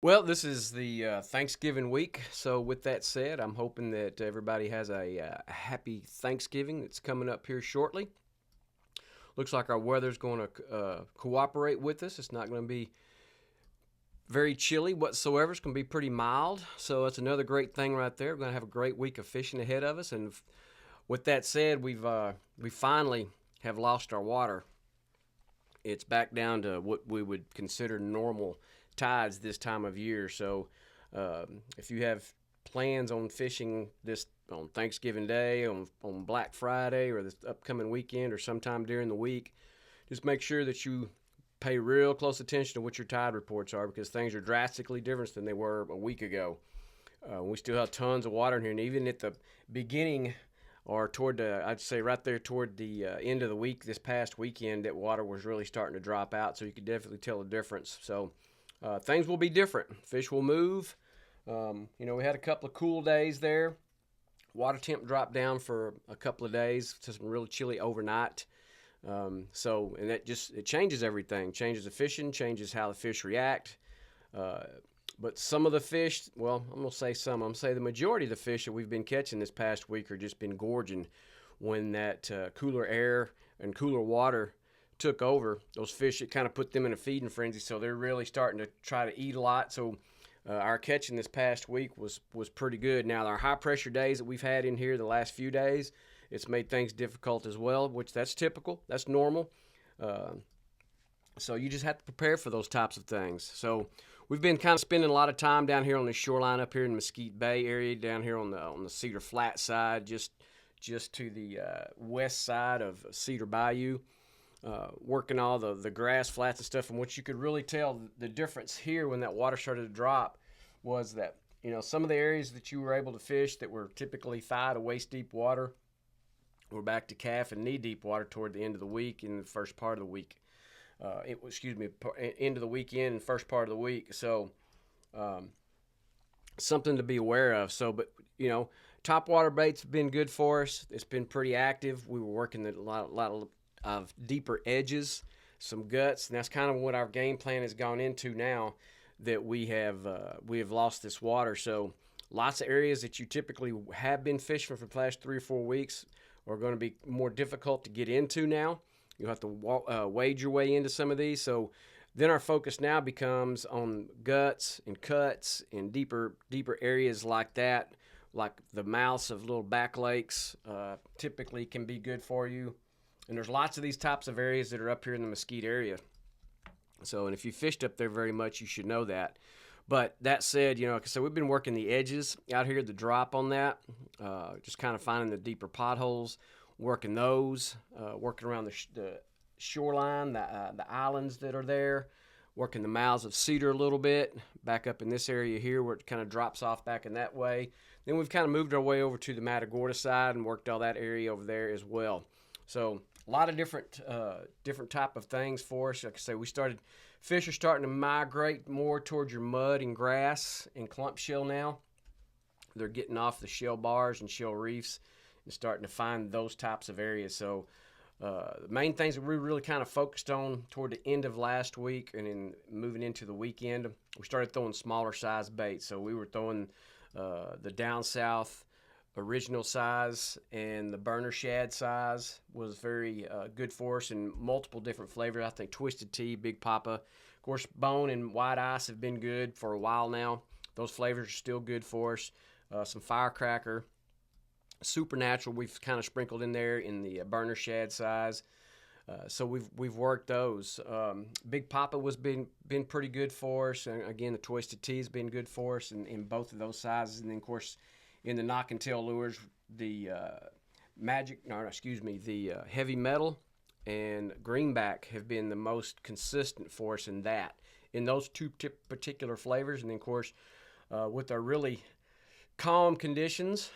Well, this is the Thanksgiving week. So, with that said, I'm hoping that everybody has a happy Thanksgiving that's coming up here shortly. Looks like our weather's going to cooperate with us. It's not going to be very chilly whatsoever. It's going to be pretty mild. So, that's another great thing right there. We're going to have a great week of fishing ahead of us. And with that said, we finally have lost our water. It's back down to what we would consider normal tides this time of year. So if you have plans on fishing this on Thanksgiving Day, on Black Friday, or this upcoming weekend, or sometime during the week, just make sure that you pay real close attention to what your tide reports are, because things are drastically different than they were a week ago. We still have tons of water in here, and even at the beginning or I'd say right there toward the end of the week this past weekend, that water was really starting to drop out, so you could definitely tell the difference. So things will be different. Fish will move. We had a couple of cool days there. Water temp dropped down for a couple of days to some really chilly overnight. And it changes everything. Changes the fishing, changes how the fish react. But some of the fish, well, I'm going to say the majority of the fish that we've been catching this past week are just been gorging. When that cooler air and cooler water took over, those fish, it kind of put them in a feeding frenzy, so they're really starting to try to eat a lot. So our catching this past week was pretty good. Now, our high-pressure days that we've had in here the last few days, it's made things difficult as well, which that's typical. That's normal. So you just have to prepare for those types of things. So we've been kind of spending a lot of time down here on the shoreline up here in Mesquite Bay area, down here on the Cedar Flat side, just to the west side of Cedar Bayou, working all the grass flats and stuff. And what you could really tell the difference here when that water started to drop was that, some of the areas that you were able to fish that were typically thigh to waist deep water were back to calf and knee deep water toward the end of the week and the first part of the week. End of the weekend and first part of the week. So, something to be aware of. So, but top water bait's been good for us. It's been pretty active. We were working a lot of deeper edges, some guts, and that's kind of what our game plan has gone into now that we have lost this water. So, lots of areas that you typically have been fishing for the last 3 or 4 weeks are going to be more difficult to get into now. You'll have to wade your way into some of these. So then our focus now becomes on guts and cuts and deeper areas like that, like the mouths of little back lakes typically can be good for you. And there's lots of these types of areas that are up here in the Mesquite area. So, and if you fished up there very much, you should know that. But that said, so we've been working the edges out here, the drop on that, just kind of finding the deeper potholes, working those, working around the shoreline, the islands that are there, working the mouths of Cedar a little bit, back up in this area here where it kind of drops off back in that way. Then we've kind of moved our way over to the Madre side and worked all that area over there as well. So a lot of different type of things for us. Like I say, fish are starting to migrate more towards your mud and grass and clump shell now. They're getting off the shell bars and shell reefs and starting to find those types of areas. So the main things that we really kind of focused on toward the end of last week and then moving into the weekend, we started throwing smaller size baits. So we were throwing the down south original size, and the burner shad size was very good for us in multiple different flavors. I think Twisted Tea, Big Papa, of course, Bone and White Ice have been good for a while now. Those flavors are still good for us. Some Firecracker, Supernatural we've kind of sprinkled in there in the burner shad size. So we've worked those. Big Papa was been pretty good for us, and again the Twisted Tea has been good for us in both of those sizes. And then of course in the knock and tail lures, the heavy metal and greenback have been the most consistent for us in those two particular flavors. And then of course with our really calm conditions,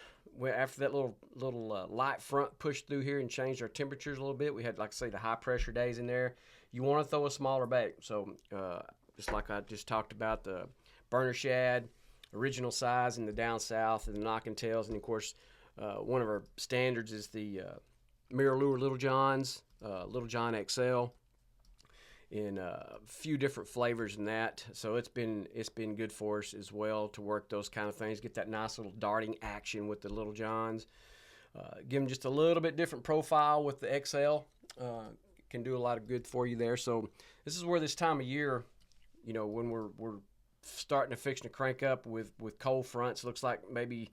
after that little light front pushed through here and changed our temperatures a little bit, we had, like I say, the high pressure days in there. You want to throw a smaller bait. So just like I just talked about, the burner shad, original size in the down south, and the knocking tails. And of course, one of our standards is the mirror lure Little Johns, Little John XL. in a few different flavors in that. So it's been good for us as well to work those kind of things, get that nice little darting action with the Little Johns. Give them just a little bit different profile with the XL. Can do a lot of good for you there. So this is where this time of year, you know, when we're starting to fix to crank up with cold fronts, looks like maybe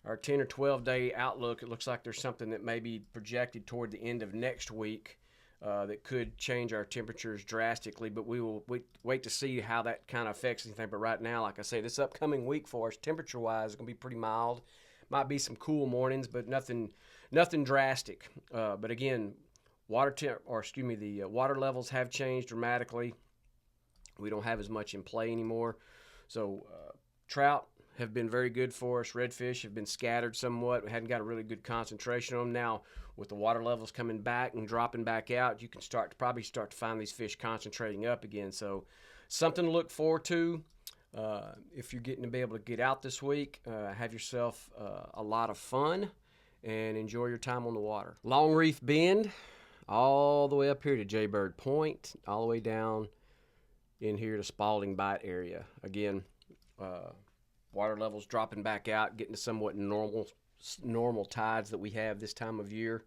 our 10 or 12 day outlook, it looks like there's something that may be projected toward the end of next week that could change our temperatures drastically, but we will wait to see how that kind of affects anything. But right now, like I say, this upcoming week for us, temperature-wise, is going to be pretty mild. Might be some cool mornings, but nothing drastic. But again, the water levels have changed dramatically. We don't have as much in play anymore. So trout have been very good for us. Redfish have been scattered somewhat. We hadn't got a really good concentration on them. Now, with the water levels coming back and dropping back out, you can probably start to find these fish concentrating up again. So something to look forward to. If you're getting to be able to get out this week, have yourself a lot of fun and enjoy your time on the water. Long Reef Bend, all the way up here to Jaybird Point, all the way down in here to Spalding Bight area. Again, water levels dropping back out, getting to somewhat normal tides that we have this time of year.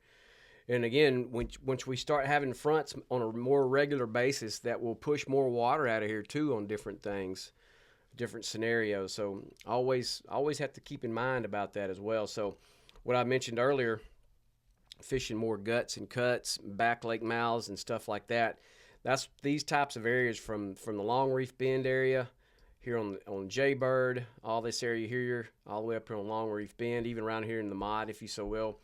And again, once we start having fronts on a more regular basis, that will push more water out of here too on different things, different scenarios. So always have to keep in mind about that as well. So what I mentioned earlier, fishing more guts and cuts, back lake mouths and stuff like that. That's these types of areas from the Long Reef Bend area here on Jaybird, all this area here, all the way up here on Long Reef Bend, even around here in the Mod, if you so will.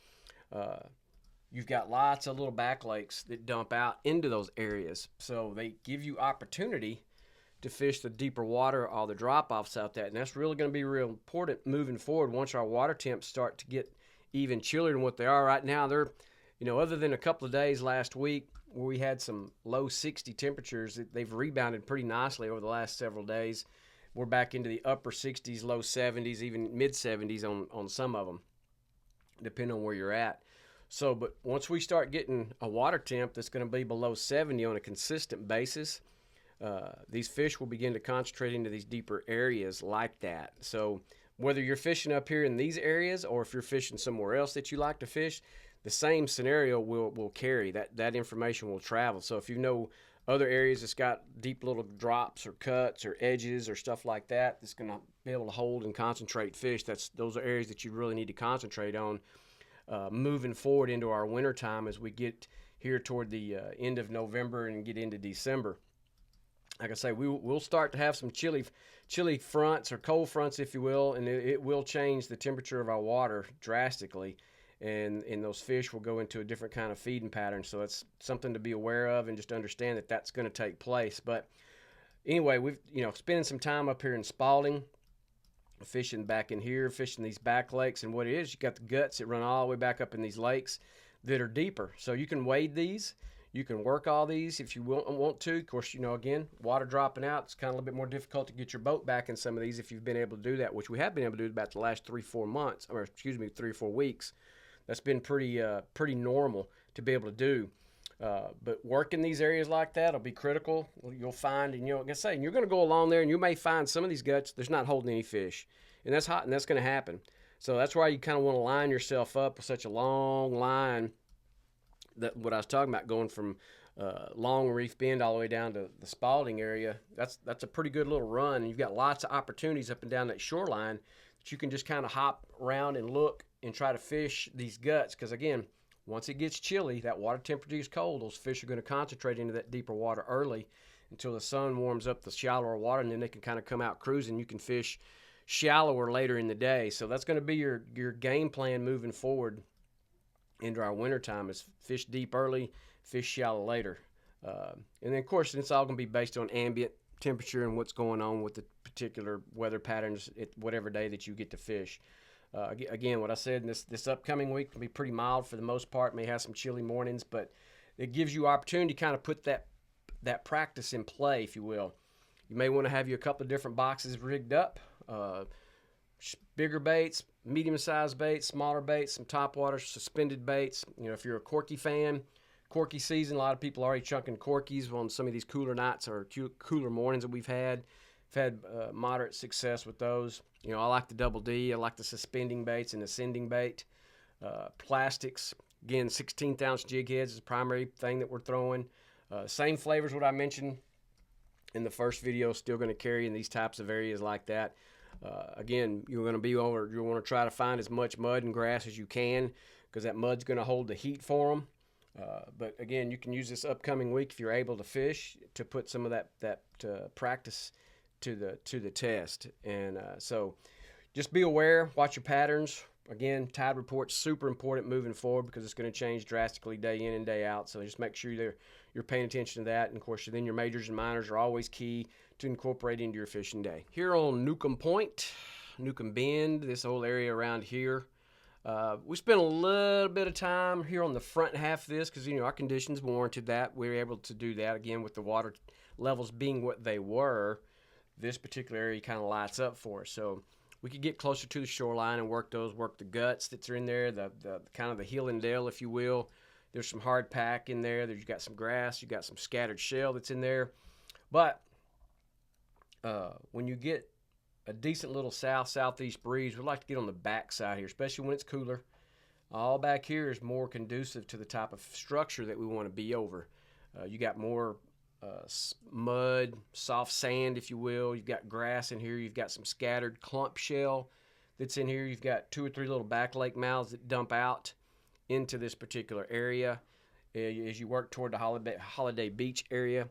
You've got lots of little back lakes that dump out into those areas. So they give you opportunity to fish the deeper water, all the drop-offs out there. And that's really going to be real important moving forward once our water temps start to get even chillier than what they are right now. They're, you know, other than a couple of days last week where we had some low 60 temperatures, they've rebounded pretty nicely over the last several days. We're back into the upper 60s, low 70s, even mid 70s on some of them, depending on where you're at. So, but once we start getting a water temp that's going to be below 70 on a consistent basis, these fish will begin to concentrate into these deeper areas like that. So whether you're fishing up here in these areas or if you're fishing somewhere else that you like to fish, the same scenario will carry. That information will travel. So if you know other areas that's got deep little drops or cuts or edges or stuff like that that's going to be able to hold and concentrate fish, those are areas that you really need to concentrate on moving forward into our winter time as we get here toward the end of November and get into December. Like I say, we'll start to have some chilly fronts or cold fronts, if you will, and it will change the temperature of our water drastically, and those fish will go into a different kind of feeding pattern. So it's something to be aware of and just understand that that's going to take place. But anyway, we've spending some time up here in Spalding, fishing back in here, fishing these back lakes, and what it is, you got the guts that run all the way back up in these lakes that are deeper. So you can wade these. You can work all these if you want to. Of course, again, water dropping out, it's kind of a little bit more difficult to get your boat back in some of these if you've been able to do that, which we have been able to do about the last 3 or 4 weeks. That's been pretty normal to be able to do. But working these areas like that will be critical. You'll find, and like I say, and you're going to go along there and you may find some of these guts, there's not holding any fish. And that's hot, and that's going to happen. So that's why you kind of want to line yourself up with such a long line. What I was talking about, going from Long Reef Bend all the way down to the Spalding area, that's a pretty good little run, and you've got lots of opportunities up and down that shoreline that you can just kind of hop around and look and try to fish these guts. Because again, once it gets chilly, that water temperature is cold, those fish are going to concentrate into that deeper water early until the sun warms up the shallower water, and then they can kind of come out cruising. You can fish shallower later in the day. So that's going to be your game plan moving forward into our wintertime, is fish deep early, fish shallow later. And then, of course, it's all going to be based on ambient temperature and what's going on with the particular weather patterns at whatever day that you get to fish. Again, what I said, this upcoming week will be pretty mild for the most part. May have some chilly mornings, but it gives you opportunity to kind of put that practice in play, if you will. You may want to have a couple of different boxes rigged up, bigger baits, medium-sized baits, smaller baits, some topwater suspended baits. If you're a corky fan, corky season. A lot of people are already chunking corkies on some of these cooler nights or cooler mornings that we've had. We've had moderate success with those. You know, I like the double D. I like the suspending baits and ascending bait. Plastics, again, 16th ounce jig heads is the primary thing that we're throwing. Same flavors what I mentioned in the first video, still going to carry in these types of areas like that. Again, you're going to be over. You want to try to find as much mud and grass as you can, because that mud's going to hold the heat for them. But again, you can use this upcoming week if you're able to fish to put some of that practice to the test. And so just be aware, watch your patterns. Again, tide report's super important moving forward because it's going to change drastically day in and day out. So just make sure you're paying attention to that. And of course, then your majors and minors are always key to incorporate into your fishing day. Here on Newcomb Point, Newcomb Bend, this whole area around here, we spent a little bit of time here on the front half of this because, you know, our conditions warranted that. We were able to do that. Again, with the water levels being what they were, this particular area kind of lights up for us. So we could get closer to the shoreline and work the guts that are in there, the kind of the hill and dale, if you will. There's some hard pack in there. You've got some grass. You've got some scattered shell that's in there. But when you get a decent little southeast breeze, we like to get on the back side here, especially when it's cooler. All back here is more conducive to the type of structure that we want to be over. You got more mud, soft sand, if you will. You've got grass in here. You've got some scattered clump shell that's in here. You've got 2 or 3 little back lake mouths that dump out into this particular area as you work toward the Holiday Beach area.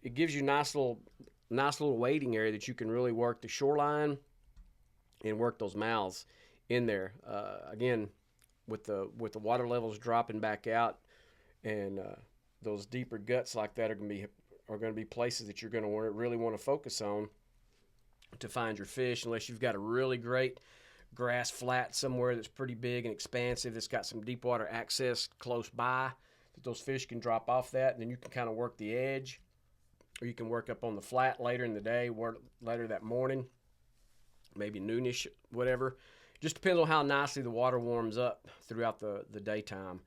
It gives you nice little wading area that you can really work the shoreline and work those mouths in there. Again, with the water levels dropping back out, and those deeper guts like that are going to be places that you're going to really want to focus on to find your fish, unless you've got a really great grass flat somewhere that's pretty big and expansive, that's got some deep water access close by that those fish can drop off that, and then you can kind of work the edge, or you can work up on the flat later in the day, later that morning, maybe noonish, whatever. Just depends on how nicely the water warms up throughout the daytime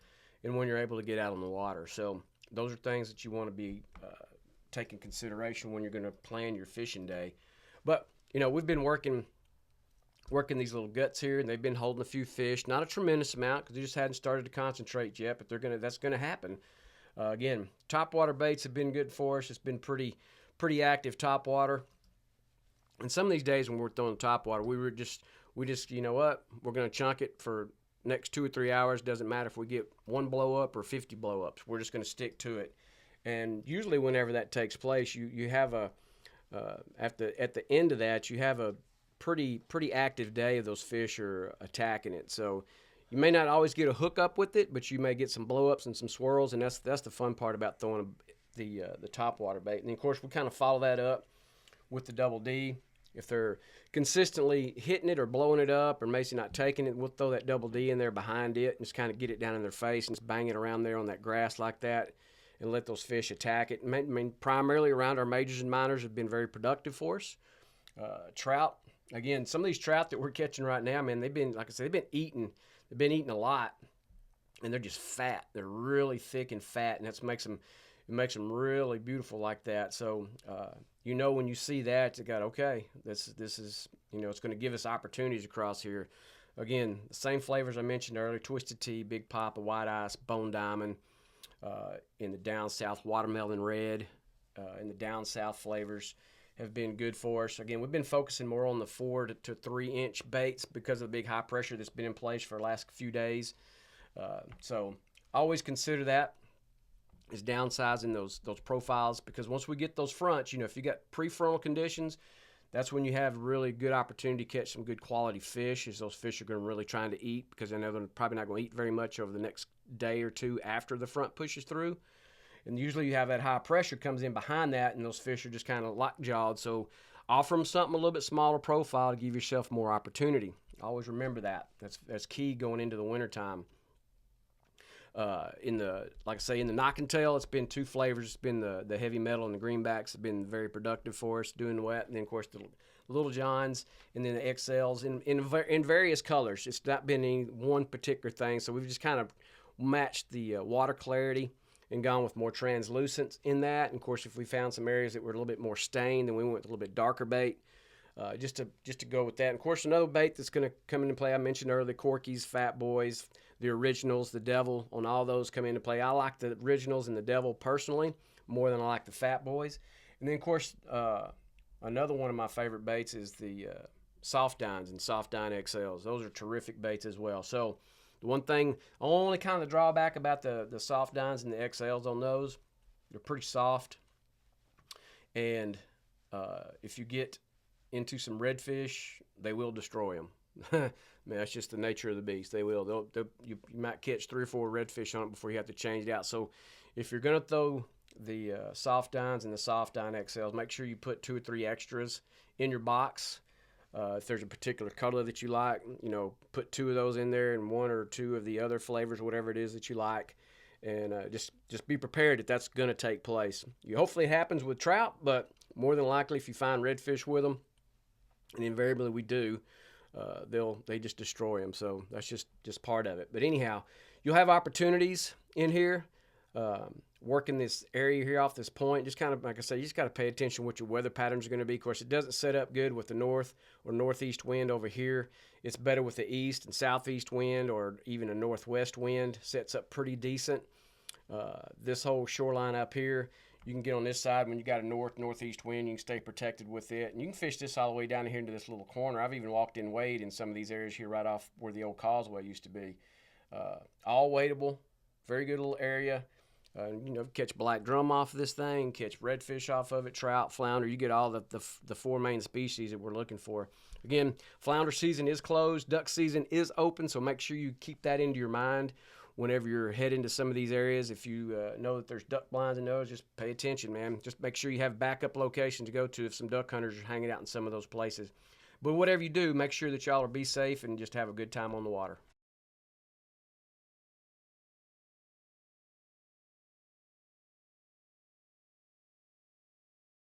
and when you're able to get out on the water. So those are things that you want to be taking consideration when you're going to plan your fishing day. But, you know, we've been working these little guts here, and they've been holding a few fish. Not a tremendous amount because they just hadn't started to concentrate yet, but that's going to happen. Again, topwater baits have been good for us. It's been pretty active topwater. And some of these days when we're throwing topwater, we just, you know what, we're going to chunk it for next 2 or 3 hours. Doesn't matter if we get 1 blow up or 50 blow ups. We're just going to stick to it. And usually whenever that takes place, you have at the end of that, you have a pretty active day of those fish are attacking it. So you may not always get a hookup with it, but you may get some blow ups and some swirls, and that's the fun part about throwing the topwater bait. And then, of course, we kind of follow that up with the double D. If they're consistently hitting it or blowing it up or maybe not taking it, we'll throw that double D in there behind it and just kind of get it down in their face and just bang it around there on that grass like that and let those fish attack it. I mean, primarily around our majors and minors have been very productive for us. Trout, again, some of these trout that we're catching right now, man, they've been, like I said, they've been eating a lot, and they're just fat. They're really thick and fat, and it makes them really beautiful like that. So, you know, when you see that, you got, okay, this is, you know, it's going to give us opportunities across here. Again, the same flavors I mentioned earlier: Twisted Tea, Big Papa, White Ice, Bone Diamond, in the down south, Watermelon Red, in the down south flavors have been good for us. Again, we've been focusing more on the 4 to 3 inch baits because of the big high pressure that's been in place for the last few days. So always consider that is downsizing those profiles, because once we get those fronts, you know, if you got prefrontal conditions, that's when you have really good opportunity to catch some good quality fish, as those fish are going to really trying to eat, because they know they're probably not going to eat very much over the next day or two after the front pushes through. And usually you have that high pressure comes in behind that, and those fish are just kind of lockjawed. So offer them something a little bit smaller profile to give yourself more opportunity. Always remember that. That's key going into the wintertime. Like I say, in the knock and tail, it's been 2 flavors. It's been the heavy metal and the greenbacks have been very productive for us doing the wet. And then, of course, the Little Johns and then the XLs in various colors. It's not been any one particular thing. So we've just kind of matched the water clarity and gone with more translucence in that. And of course, if we found some areas that were a little bit more stained, then we went with a little bit darker bait. Just to go with that. And of course, another bait that's going to come into play, I mentioned earlier, the Corkies, Fat Boys, the Originals, the Devil, on all those come into play. I like the Originals and the Devil personally more than I like the Fat Boys. And then, of course, another one of my favorite baits is the Soft Dines and Soft Dine XLs. Those are terrific baits as well. So the one thing, only kind of the drawback about the Soft Dines and the XLs on those, they're pretty soft. And if you get into some redfish, they will destroy them. I mean, that's just the nature of the beast. They will. You might catch 3 or 4 redfish on it before you have to change it out. So if you're going to throw the Soft Dines and the Soft Dine XLs, make sure you put 2 or 3 extras in your box. If there's a particular color that you like, put 2 of those in there and 1 or 2 of the other flavors, whatever it is that you like. And just be prepared that that's going to take place. Hopefully it happens with trout, but more than likely if you find redfish with them, and invariably we do, they just destroy them. So that's just part of it. But anyhow, you'll have opportunities in here, working this area here off this point. Just kind of, like I say, you just got to pay attention what your weather patterns are going to be. Of course, it doesn't set up good with the north or northeast wind over here. It's better with the east and southeast wind, or even a northwest wind sets up pretty decent. This whole shoreline up here, you can get on this side when you got a northeast wind. You can stay protected with it, and you can fish this all the way down here into this little corner. I've even walked in wade in some of these areas here right off where the old causeway used to be. All wadeable, very good little area. Catch black drum off of this thing, catch redfish off of it, trout, flounder. You get all the 4 main species that we're looking for. Again, flounder season is closed. Duck season is open, so make sure you keep that into your mind whenever you're heading to some of these areas. If you know that there's duck blinds in those, just pay attention, man. Just make sure you have backup location to go to if some duck hunters are hanging out in some of those places. But whatever you do, make sure that y'all be safe and just have a good time on the water.